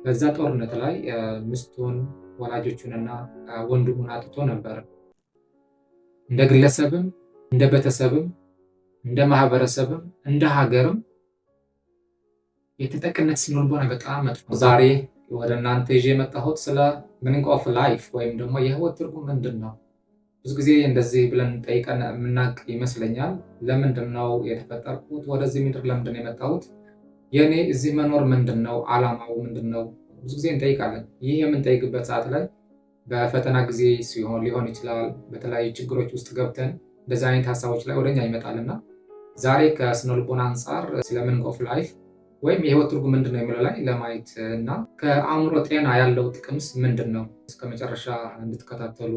በዛ ጦርነት ላይ ሚስቱን ወላጆቹንና ወንድሙን አጥቶ ነበር። እንደ ግለሰብም እንደ ቤተሰብም እንደ ማህበረሰብም እንደ ሀገርም የተጠቂነት ስነልቦና በጣም መጥፎ። ዛሬ ወደ እናንተ ይዤ የመጣሁት ስለ ሚኒንግ ኦፍ ላይፍ ወይም ደግሞ የህይወት ትርጉም ምንድን ነው። ብዙ ጊዜ እንደዚህ ብለን ጠይቀን የምናውቅ ይመስለኛል። ለምንድን ነው የተፈጠርኩት? ወደዚህ ምድር ለምንድን ነው የመጣሁት? የእኔ እዚህ መኖር ምንድን ነው? አላማው ምንድን ነው? ብዙ ጊዜ እንጠይቃለን። ይህ የምንጠይቅበት ሰዓት ላይ በፈተና ጊዜ ሲሆን ሊሆን ይችላል። በተለያዩ ችግሮች ውስጥ ገብተን እንደዚህ አይነት ሀሳቦች ላይ ወደኛ ይመጣልና ዛሬ ከስነልቦና አንጻር ስለ ሚኒንግ ኦፍ ላይፍ ወይም የህይወት ትርጉም ምንድን ነው የሚለው ላይ ለማየት እና ከአእምሮ ጤና ያለው ጥቅምስ ምንድን ነው እስከ መጨረሻ እንድትከታተሉ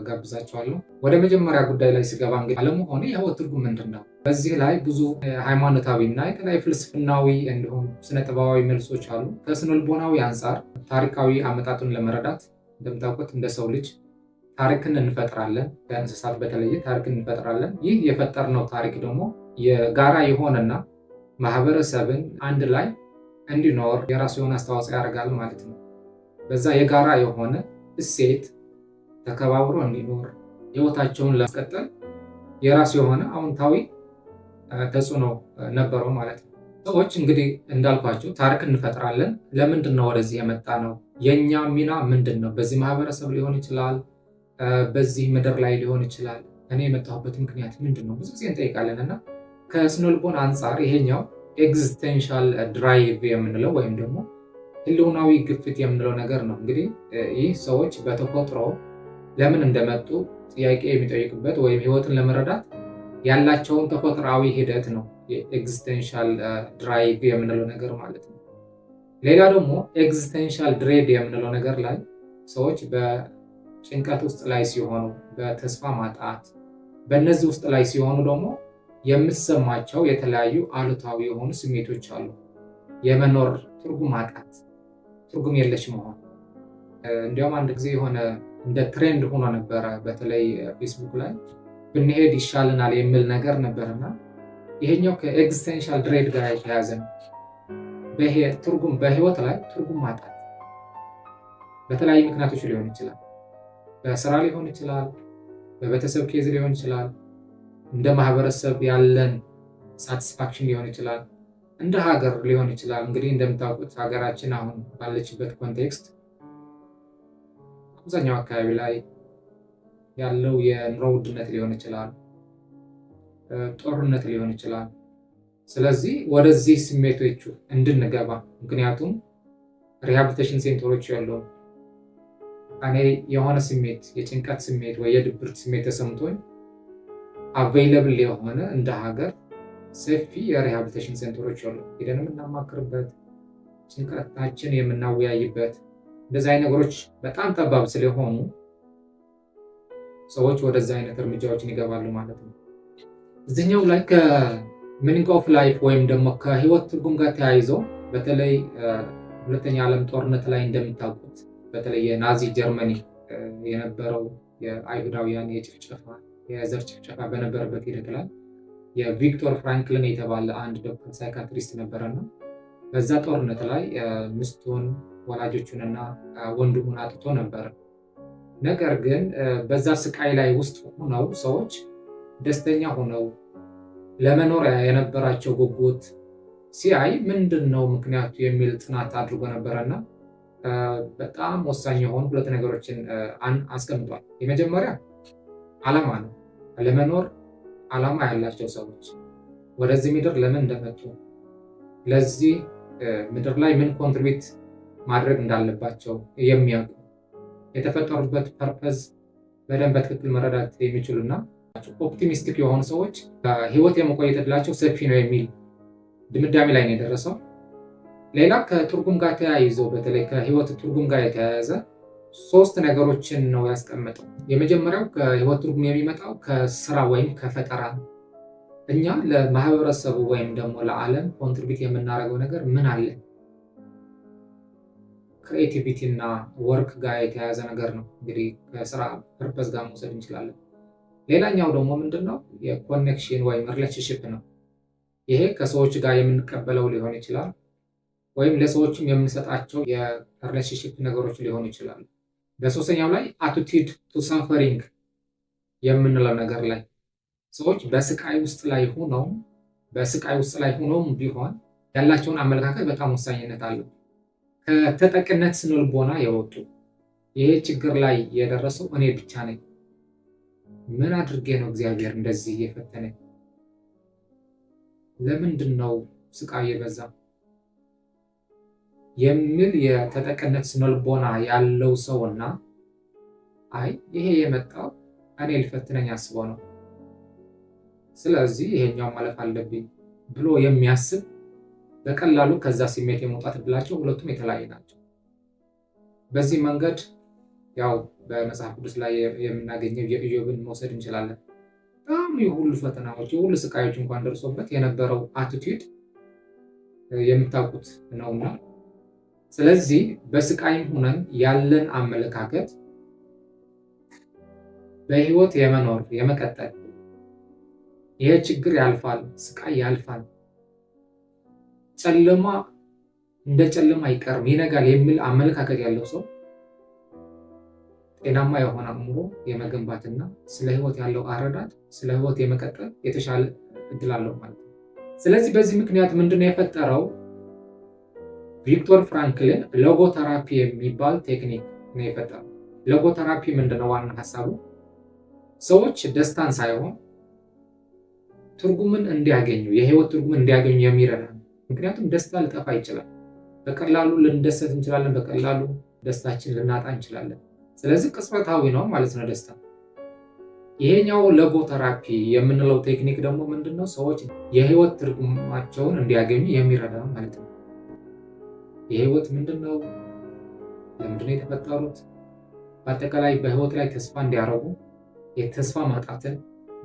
ጋብዛቸዋለሁ። ወደ መጀመሪያ ጉዳይ ላይ ስገባ እንግዲህ አለመሆኑ የህይወት ትርጉም ምንድን ነው? በዚህ ላይ ብዙ ሃይማኖታዊ እና የተለያዩ ፍልስፍናዊ እንዲሁም ስነጥበባዊ መልሶች አሉ። ከስነልቦናዊ አንጻር ታሪካዊ አመጣጡን ለመረዳት እንደምታውቁት እንደ ሰው ልጅ ታሪክን እንፈጥራለን። ከእንስሳት በተለየ ታሪክን እንፈጥራለን። ይህ የፈጠርነው ታሪክ ደግሞ የጋራ የሆነና ማህበረሰብን አንድ ላይ እንዲኖር የራሱ የሆነ አስተዋጽኦ ያደርጋል ማለት ነው። በዛ የጋራ የሆነ እሴት ተከባብሮ እንዲኖር ህይወታቸውን ለማስቀጠል የራሱ የሆነ አዎንታዊ ተጽዕኖ ነበረው ማለት ነው። ሰዎች እንግዲህ እንዳልኳቸው ታሪክ እንፈጥራለን። ለምንድን ነው ወደዚህ የመጣ ነው? የእኛ ሚና ምንድን ነው? በዚህ ማህበረሰብ ሊሆን ይችላል፣ በዚህ ምድር ላይ ሊሆን ይችላል። እኔ የመጣሁበት ምክንያት ምንድን ነው? ብዙ ጊዜ እንጠይቃለን እና ከስነልቦና አንጻር ይሄኛው ኤግዚስተንሻል ድራይቭ የምንለው ወይም ደግሞ ህልውናዊ ግፊት የምንለው ነገር ነው። እንግዲህ ይህ ሰዎች በተፈጥሮ ለምን እንደመጡ ጥያቄ የሚጠይቁበት ወይም ህይወትን ለመረዳት ያላቸውን ተፈጥሯዊ ሂደት ነው የኤግዚስተንሻል ድራይቭ የምንለው ነገር ማለት ነው። ሌላ ደግሞ ኤግዚስተንሻል ድሬድ የምንለው ነገር ላይ ሰዎች በጭንቀት ውስጥ ላይ ሲሆኑ፣ በተስፋ ማጣት፣ በእነዚህ ውስጥ ላይ ሲሆኑ ደግሞ የምትሰማቸው የተለያዩ አሉታዊ የሆኑ ስሜቶች አሉ። የመኖር ትርጉም ማጣት፣ ትርጉም የለሽ መሆን። እንዲያውም አንድ ጊዜ የሆነ እንደ ትሬንድ ሆኖ ነበረ፣ በተለይ ፌስቡክ ላይ ብንሄድ ይሻልናል የሚል ነገር ነበርና ይሄኛው ከኤግዚስተንሻል ድሬድ ጋር የተያያዘ ነው። በህይወት ላይ ትርጉም ማጣት በተለያዩ ምክንያቶች ሊሆን ይችላል። በስራ ሊሆን ይችላል፣ በቤተሰብ ኬዝ ሊሆን ይችላል፣ እንደ ማህበረሰብ ያለን ሳቲስፋክሽን ሊሆን ይችላል፣ እንደ ሀገር ሊሆን ይችላል። እንግዲህ እንደምታውቁት ሀገራችን አሁን ባለችበት ኮንቴክስት አብዛኛው አካባቢ ላይ ያለው የኑሮ ውድነት ሊሆን ይችላል፣ ጦርነት ሊሆን ይችላል። ስለዚህ ወደዚህ ስሜቶቹ እንድንገባ ምክንያቱም ሪሃቢሊቴሽን ሴንተሮች ያለው እኔ የሆነ ስሜት የጭንቀት ስሜት ወይ የድብርት ስሜት ተሰምቶኝ አቬይለብል የሆነ እንደ ሀገር ሰፊ የሪሃቢሊቴሽን ሴንተሮች አሉ። ሄደን የምናማክርበት፣ ጭንቀታችን የምናወያይበት፣ እንደዚህ አይነት ነገሮች በጣም ጠባብ ስለሆኑ ሰዎች ወደዚህ አይነት እርምጃዎችን ይገባሉ ማለት ነው። እዚህኛው ላይ ከሚኒንግ ኦፍ ላይፍ ወይም ደግሞ ከህይወት ትርጉም ጋር ተያይዞ በተለይ ሁለተኛ ዓለም ጦርነት ላይ እንደምታውቁት በተለይ የናዚ ጀርመኒ የነበረው የአይሁዳውያን የዘር ጭፍጨፋ በነበረበት ሂደት ላይ የቪክቶር ፍራንክሊን የተባለ አንድ ዶክተር ሳይካትሪስት ነበረና በዛ ጦርነት ላይ ሚስቱን ወላጆቹንና ወንድሙን አጥቶ ነበር። ነገር ግን በዛ ስቃይ ላይ ውስጥ ሆነው ሰዎች ደስተኛ ሆነው ለመኖር የነበራቸው ጉጉት ሲያይ ምንድን ነው ምክንያቱ የሚል ጥናት አድርጎ ነበረና በጣም ወሳኝ የሆኑ ሁለት ነገሮችን አስቀምጧል። የመጀመሪያ ዓላማ ነው። ለመኖር ዓላማ ያላቸው ሰዎች ወደዚህ ምድር ለምን እንደመጡ፣ ለዚህ ምድር ላይ ምን ኮንትሪቢዩት ማድረግ እንዳለባቸው የሚያውቁ የተፈጠሩበት ፐርፐዝ በደንብ በትክክል መረዳት የሚችሉና ኦፕቲሚስቲክ የሆኑ ሰዎች ህይወት የመቆየት ዕድላቸው ሰፊ ነው የሚል ድምዳሜ ላይ ነው የደረሰው። ሌላ ከትርጉም ጋር ተያይዞ በተለይ ከህይወት ትርጉም ጋር የተያያዘ ሶስት ነገሮችን ነው ያስቀመጠው። የመጀመሪያው ከህይወት ትርጉም የሚመጣው ከስራ ወይም ከፈጠራ። እኛ ለማህበረሰቡ ወይም ደግሞ ለዓለም ኮንትሪቢዩት የምናደርገው ነገር ምን አለ? ክሬቲቪቲ እና ወርክ ጋር የተያያዘ ነገር ነው። እንግዲህ ከስራ ፐርፐዝ ጋር መውሰድ እንችላለን። ሌላኛው ደግሞ ምንድነው? የኮኔክሽን ወይም ሪሌሽንሽፕ ነው። ይሄ ከሰዎች ጋር የምንቀበለው ሊሆን ይችላል። ወይም ለሰዎችም የምንሰጣቸው የሪሌሽንሺፕ ነገሮች ሊሆኑ ይችላሉ። በሶስተኛው ላይ አቲቲዩድ ቱ ሳፈሪንግ የምንለው ነገር ላይ ሰዎች በስቃይ ውስጥ ላይ ሆነውም ቢሆን ያላቸውን አመለካከት በጣም ወሳኝነት አለው። ከተጠቂነት ስነልቦና የወጡ ይሄ ችግር ላይ የደረሰው እኔ ብቻ ነኝ፣ ምን አድርጌ ነው እግዚአብሔር እንደዚህ የፈተነኝ? ለምንድን ነው ስቃይ የበዛ የሚል የተጠቂነት ስነልቦና ያለው ሰውና አይ ይሄ የመጣው እኔ ሊፈትነኝ አስበው ነው፣ ስለዚህ ይሄኛው ማለፍ አለብኝ ብሎ የሚያስብ በቀላሉ ከዛ ስሜት የመውጣት እድላቸው ሁለቱም የተለያየ ናቸው። በዚህ መንገድ ያው በመጽሐፍ ቅዱስ ላይ የምናገኘው የኢዮብን መውሰድ እንችላለን። በጣም የሁሉ ፈተናዎች የሁሉ ስቃዮች እንኳን ደርሶበት የነበረው አቲቲዩድ የምታውቁት ነውና፣ ስለዚህ በስቃይም ሆነን ያለን አመለካከት በህይወት የመኖር የመቀጠል ይሄ ችግር ያልፋል፣ ስቃይ ያልፋል፣ ጨለማ እንደ ጨለማ አይቀርም ይነጋል የሚል አመለካከት ያለው ሰው ጤናማ የሆነ አእምሮ የመገንባትና ስለ ህይወት ያለው አረዳድ ስለ ህይወት የመቀጠል የተሻለ እድል አለው ማለት ነው። ስለዚህ በዚህ ምክንያት ምንድነው የፈጠረው? ቪክቶር ፍራንክሊን ሎጎቴራፒ የሚባል ቴክኒክ ነው የፈጠረው። ሎጎቴራፒ ምንድነው? ዋና ሀሳቡ ሰዎች ደስታን ሳይሆን ትርጉምን እንዲያገኙ የህይወት ትርጉምን እንዲያገኙ የሚረዳ ነው። ምክንያቱም ደስታ ሊጠፋ ይችላል። በቀላሉ ልንደሰት እንችላለን፣ በቀላሉ ደስታችን ልናጣ እንችላለን። ስለዚህ ቅጽበታዊ ነው ማለት ነው ደስታ። ይሄኛው ሎጎቴራፒ የምንለው ቴክኒክ ደግሞ ምንድነው? ሰዎች የህይወት ትርጉማቸውን እንዲያገኙ የሚረዳ ማለት ነው። የህይወት ምንድነው? ለምንድነው የተፈጠሩት? በአጠቃላይ በህይወት ላይ ተስፋ እንዲያረጉ የተስፋ ማጣትን፣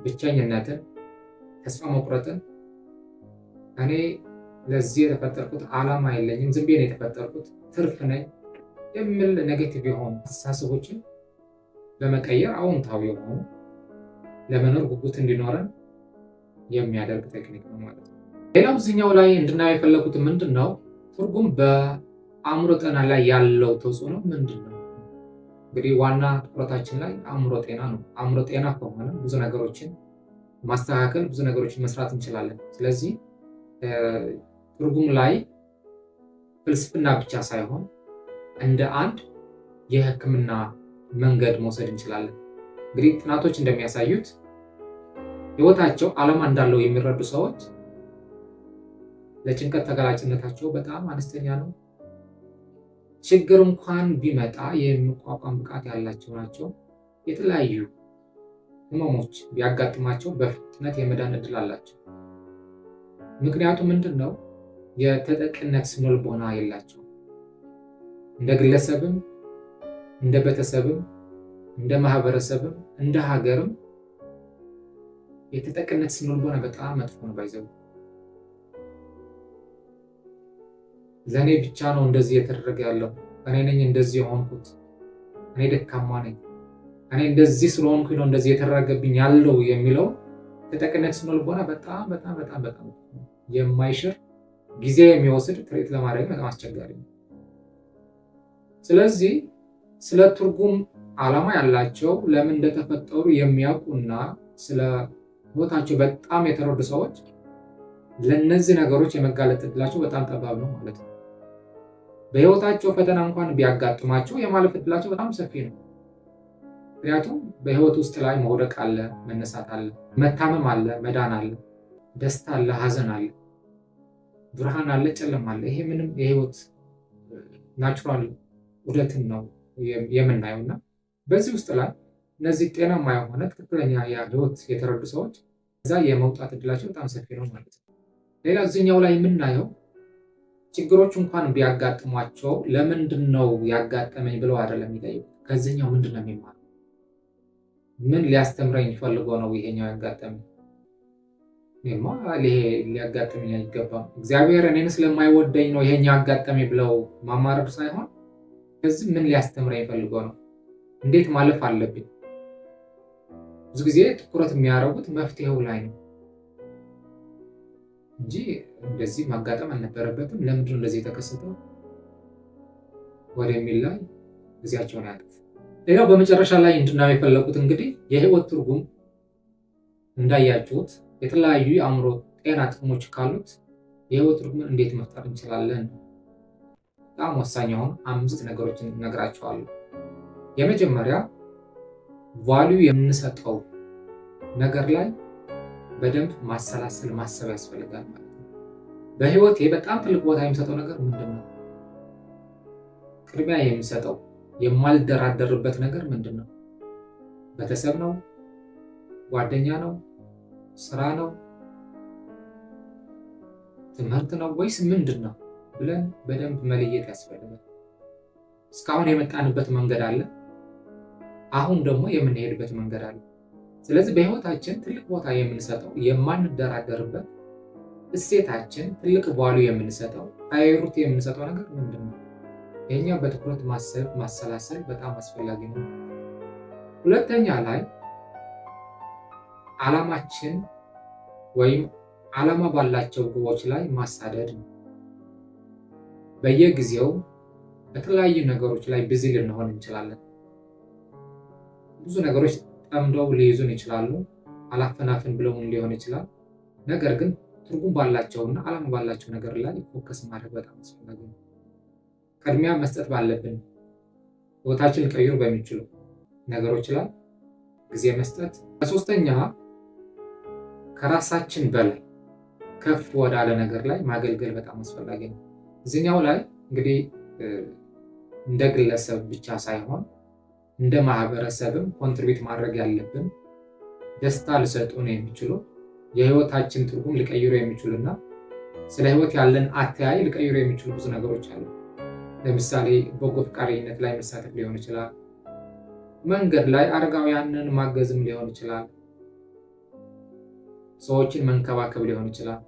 ብቸኝነትን፣ ተስፋ መቁረጥን እኔ ለዚህ የተፈጠርኩት ዓላማ የለኝም፣ ዝም ብዬ ነው የተፈጠርኩት፣ ትርፍ ነኝ የሚል ኔጌቲቭ የሆኑ አስተሳሰቦችን በመቀየር አዎንታዊ የሆኑ ለመኖር ጉጉት እንዲኖረን የሚያደርግ ቴክኒክ ነው ማለት ነው። ሌላው እዚህኛው ላይ እንድናየው የፈለኩት ምንድነው? ትርጉም በአእምሮ ጤና ላይ ያለው ተጽዕኖ ምንድነው? እንግዲህ ዋና ትኩረታችን ላይ አእምሮ ጤና ነው። አእምሮ ጤና ከሆነ ብዙ ነገሮችን ማስተካከል፣ ብዙ ነገሮችን መስራት እንችላለን። ስለዚህ ትርጉም ላይ ፍልስፍና ብቻ ሳይሆን እንደ አንድ የሕክምና መንገድ መውሰድ እንችላለን። እንግዲህ ጥናቶች እንደሚያሳዩት ህይወታቸው ዓላማ እንዳለው የሚረዱ ሰዎች ለጭንቀት ተጋላጭነታቸው በጣም አነስተኛ ነው። ችግር እንኳን ቢመጣ የሚቋቋም ብቃት ያላቸው ናቸው። የተለያዩ ህመሞች ቢያጋጥማቸው በፍጥነት የመዳን እድል አላቸው። ምክንያቱም ምንድነው? የተጠቂነት ስነልቦና የላቸው። እንደ ግለሰብም እንደ ቤተሰብም እንደ ማህበረሰብም እንደ ሀገርም የተጠቂነት ስነልቦና በጣም መጥፎ ነው። ባይዘው ለኔ ብቻ ነው እንደዚህ የተደረገ ያለው፣ እኔ ነኝ እንደዚህ የሆንኩት፣ እኔ ደካማ ነኝ፣ እኔ እንደዚህ ስለሆንኩኝ ነው እንደዚህ የተደረገብኝ ያለው የሚለው ተጠቂነት ስነልቦና በጣም በጣም በጣም በጣም የማይሽር ጊዜ የሚወስድ ትሪት ለማድረግ በጣም አስቸጋሪ ነው። ስለዚህ ስለ ትርጉም ዓላማ ያላቸው ለምን እንደተፈጠሩ የሚያውቁና ስለ ህይወታቸው በጣም የተረዱ ሰዎች ለነዚህ ነገሮች የመጋለጥ እድላቸው በጣም ጠባብ ነው ማለት ነው። በህይወታቸው ፈተና እንኳን ቢያጋጥማቸው የማለፍ እድላቸው በጣም ሰፊ ነው። ምክንያቱም በህይወት ውስጥ ላይ መውደቅ አለ፣ መነሳት አለ፣ መታመም አለ፣ መዳን አለ፣ ደስታ አለ፣ ሀዘን አለ፣ ብርሃን አለ፣ ጨለማ አለ። ይሄ ምንም የህይወት ናቹራል ውደትን ነው የምናየውና በዚህ ውስጥ ላይ እነዚህ ጤናማ የሆነ ትክክለኛ የህይወት የተረዱ ሰዎች እዛ የመውጣት እድላቸው በጣም ሰፊ ነው ማለት ነው። ሌላ እዚህኛው ላይ የምናየው ችግሮች እንኳን ቢያጋጥሟቸው ለምንድን ነው ያጋጠመኝ ብለው አይደለም የሚጠይቁት። ከዚህኛው ምንድን ነው የሚማረው? ምን ሊያስተምረኝ ፈልጎ ነው ይሄኛው ያጋጠመኝ? ይሄ ሊያጋጥመኝ አይገባም፣ እግዚአብሔር እኔን ስለማይወደኝ ነው ይሄኛው ያጋጠመኝ ብለው ማማረር ሳይሆን ከዚህ ምን ሊያስተምረኝ ፈልጎ ነው? እንዴት ማለፍ አለብኝ? ብዙ ጊዜ ትኩረት የሚያደርጉት መፍትሄው ላይ ነው። እንጂ እንደዚህ ማጋጠም አልነበረበትም። ለምንድን ነው እንደዚህ የተከሰተው ወደሚል ላይ ጊዜያቸውን ያጠፉ። ሌላው በመጨረሻ ላይ እንድናየው የፈለኩት እንግዲህ የህይወት ትርጉም እንዳያችሁት የተለያዩ የአእምሮ ጤና ጥቅሞች ካሉት የህይወት ትርጉምን እንዴት መፍጠር እንችላለን? በጣም ወሳኝ የሆኑ 5 ነገሮችን እነግራችኋለሁ። የመጀመሪያ ቫልዩ የምንሰጠው ነገር ላይ በደንብ ማሰላሰል ማሰብ ያስፈልጋል ማለት ነው። በህይወቴ በጣም ትልቅ ቦታ የሚሰጠው ነገር ምንድን ነው? ቅድሚያ የሚሰጠው የማልደራደርበት ነገር ምንድን ነው? ቤተሰብ ነው? ጓደኛ ነው? ስራ ነው? ትምህርት ነው ወይስ ምንድን ነው ብለን በደንብ መለየት ያስፈልጋል። እስካሁን የመጣንበት መንገድ አለ፣ አሁን ደግሞ የምንሄድበት መንገድ አለ። ስለዚህ በህይወታችን ትልቅ ቦታ የምንሰጠው የማንደራደርበት እሴታችን ትልቅ ቫልዩ የምንሰጠው ፕራዮሪቲ የምንሰጠው ነገር ምንድን ነው? ይሄኛ በትኩረት ማሰብ ማሰላሰል በጣም አስፈላጊ ነው። ሁለተኛ ላይ ዓላማችን ወይም ዓላማ ባላቸው ግቦች ላይ ማሳደድ ነው። በየጊዜው በተለያዩ ነገሮች ላይ ቢዚ ልንሆን እንችላለን። ብዙ ነገሮች ጠምደው ሊይዙን ይችላሉ፣ አላፈናፍን ብለውን ሊሆን ይችላል። ነገር ግን ትርጉም ባላቸውና ዓላማ ባላቸው ነገር ላይ ፎከስ ማድረግ በጣም አስፈላጊ ነው። ቅድሚያ መስጠት ባለብን ህይወታችን ሊቀይሩ በሚችሉ ነገሮች ላይ ጊዜ መስጠት። ሶስተኛ ከራሳችን በላይ ከፍ ወዳለ ነገር ላይ ማገልገል በጣም አስፈላጊ ነው። እዚህኛው ላይ እንግዲህ እንደ ግለሰብ ብቻ ሳይሆን እንደ ማህበረሰብም ኮንትሪቢዩት ማድረግ ያለብን ደስታ ሊሰጡን የሚችሉ የህይወታችን ትርጉም ሊቀይሩ የሚችሉና ስለ ህይወት ያለን አተያይ ሊቀይሩ የሚችሉ ብዙ ነገሮች አሉ። ለምሳሌ በጎ ፈቃደኝነት ላይ መሳተፍ ሊሆን ይችላል። መንገድ ላይ አረጋውያንን ማገዝም ሊሆን ይችላል። ሰዎችን መንከባከብ ሊሆን ይችላል።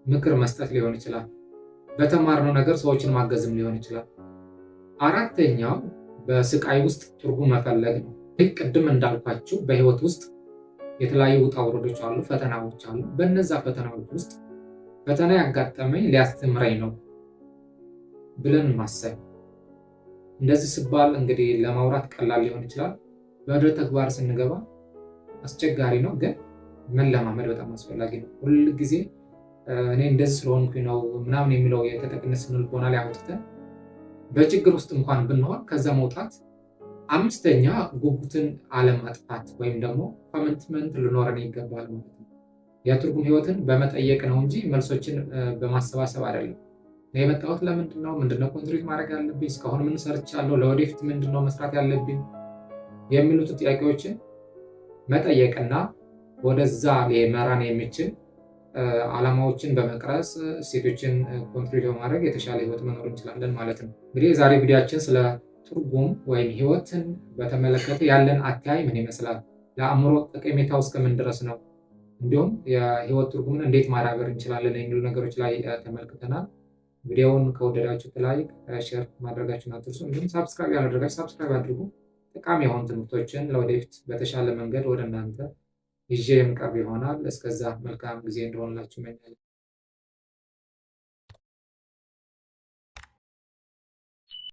ምክር መስጠት ሊሆን ይችላል። በተማርነው ነገር ሰዎችን ማገዝም ሊሆን ይችላል። አራተኛው በስቃይ ውስጥ ትርጉም መፈለግ ነው። ይህ ቅድም እንዳልኳችሁ በህይወት ውስጥ የተለያዩ ውጣ ውረዶች አሉ፣ ፈተናዎች አሉ። በነዛ ፈተናዎች ውስጥ ፈተና ያጋጠመኝ ሊያስተምረኝ ነው ብለን ማሰብ። እንደዚህ ሲባል እንግዲህ ለማውራት ቀላል ሊሆን ይችላል። ወደ ተግባር ስንገባ አስቸጋሪ ነው፣ ግን መለማመድ በጣም አስፈላጊ ነው። ሁል ጊዜ እኔ እንደዚህ ስለሆንኩኝ ነው ምናምን የሚለው የተጠቅነት ስነልቦና ላይ አውጥተን በችግር ውስጥ እንኳን ብንሆን ከዛ መውጣት። አምስተኛ ጉጉትን አለማጥፋት ወይም ደግሞ ኮሚትመንት ልኖረን ይገባል ማለት ነው። የትርጉም ህይወትን በመጠየቅ ነው እንጂ መልሶችን በማሰባሰብ አይደለም። የመጣሁት ለምንድን ነው? ምንድነው ኮንትሪቢዩት ማድረግ ያለብኝ? እስካሁን ምን ሰርቻለሁ? ለወደፊት ምንድነው መስራት ያለብኝ? የሚሉት ጥያቄዎችን መጠየቅና ወደዛ ሊመራን የሚችል ዓላማዎችን በመቅረጽ እሴቶችን ኮንትሪቢዩት በማድረግ የተሻለ ህይወት መኖር እንችላለን ማለት ነው። እንግዲህ የዛሬ ቪዲዮአችን ስለ ትርጉም ወይም ህይወትን በተመለከተ ያለን አተያይ ምን ይመስላል? ለአእምሮ ጠቀሜታው እስከምን ድረስ ነው? እንዲሁም የህይወት ትርጉምን እንዴት ማዳበር እንችላለን የሚሉ ነገሮች ላይ ተመልክተናል። ቪዲዮውን ከወደዳችሁት ላይክ፣ ሼር ማድረጋችሁን አትርሱ። እንዲሁም ሳብስክራይብ ያላደረጋችሁ ሳብስክራይብ አድርጉ። ጠቃሚ የሆኑ ትምህርቶችን ለወደፊት በተሻለ መንገድ ወደ እናንተ ይዤ የምቀርብ ይሆናል። እስከዛ መልካም ጊዜ እንደሆንላችሁ እመኛለሁ።